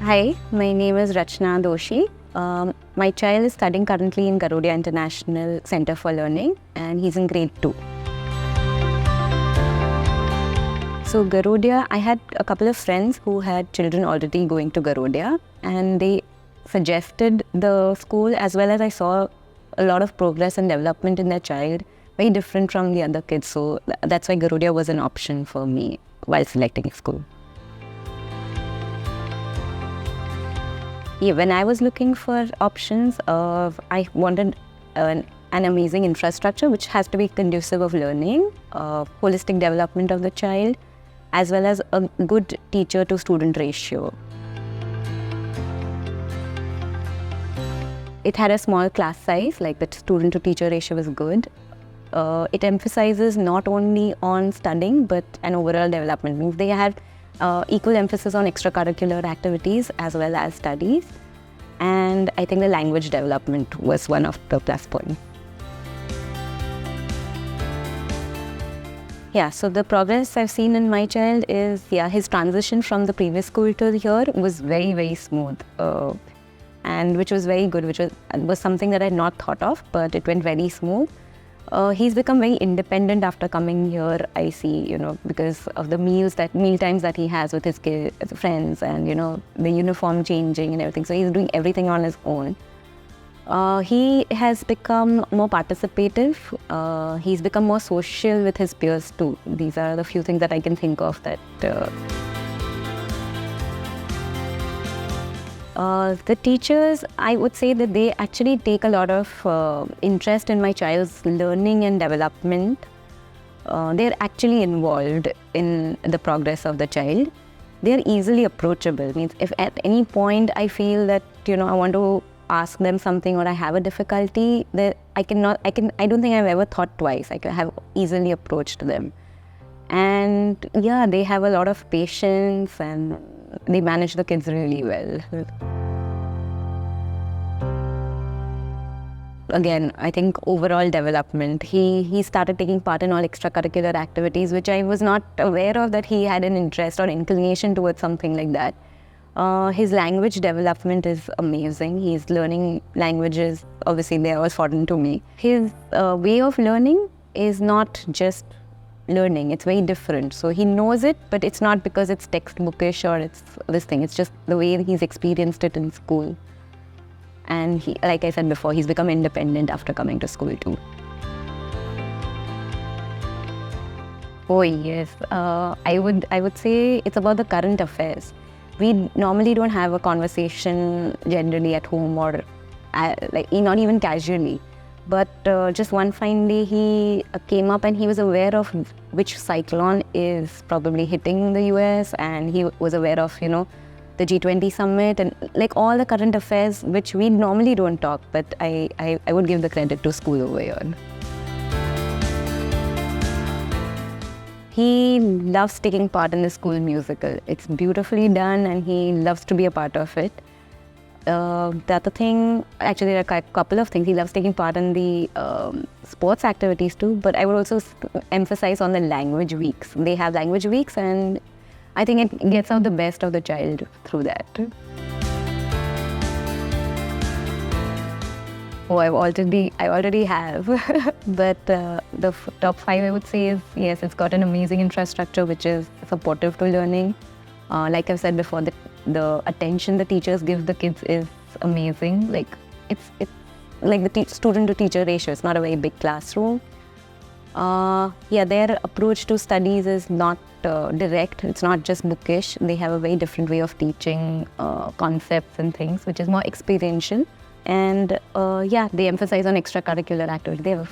Hi, my name is Rachana Doshi. My child is studying currently in Garudia International Center for Learning, and he's in grade 2. So Garudia, I had a couple of friends who had children already going to Garudia, and they suggested the school, as well as I saw a lot of progress and development in their child, very different from the other kids. So that's why Garudia was an option for me while selecting a school. Yeah, when I was looking for options, I wanted an amazing infrastructure which has to be conducive of learning, holistic development of the child, as well as a good teacher-to-student ratio. It had a small class size, like the student-to-teacher ratio was good. It emphasizes not only on studying, but an overall development. Means they had equal emphasis on extracurricular activities as well as studies. And I think the language development was one of the plus points. Yeah, so the progress I've seen in my child is, his transition from the previous school to here was very, very smooth. And which was very good, which was something that I had not thought of, but it went very smooth. He's become very independent after coming here, I see, because of the meal times that he has with his friends and, the uniform changing and everything. So he's doing everything on his own. He has become more participative. He's become more social with his peers too. These are the few things that I can think of that... the teachers, I would say that they actually take a lot of interest in my child's learning and development. They're actually involved in the progress of the child. They're easily approachable. Means if at any point I feel that, I want to ask them something or I have a difficulty, that I don't think I've ever thought twice. I have easily approached them. And yeah, they have a lot of patience and they manage the kids really well. Again, I think overall development. He started taking part in all extracurricular activities, which I was not aware of that he had an interest or inclination towards something like that. His language development is amazing. He's learning languages. Obviously, they are all foreign to me. His way of learning is not just learning. It's very different. So he knows it, but it's not because it's textbookish or it's this thing. It's just the way he's experienced it in school. And he, like I said before, he's become independent after coming to school too. Oh yes, I would say it's about the current affairs. We normally don't have a conversation generally at home or not even casually. But just one fine day, he came up and he was aware of which cyclone is probably hitting the US, and he was aware of, the G20 summit and like all the current affairs which we normally don't talk, but I would give the credit to school over here. He loves taking part in the school musical. It's beautifully done and he loves to be a part of it. The other thing, actually there are a couple of things. He loves taking part in the sports activities too, but I would also emphasize on the language weeks. They have language weeks and I think it gets out the best of the child through that. Oh, I already have. But the top 5 I would say is, yes, it's got an amazing infrastructure which is supportive to learning. Like I've said before, the attention the teachers give the kids is amazing. Like it's like the student-to-teacher ratio. It's not a very big classroom. Their approach to studies is not direct. It's not just bookish. They have a very different way of teaching concepts and things, which is more experiential. And they emphasize on extracurricular activities. They have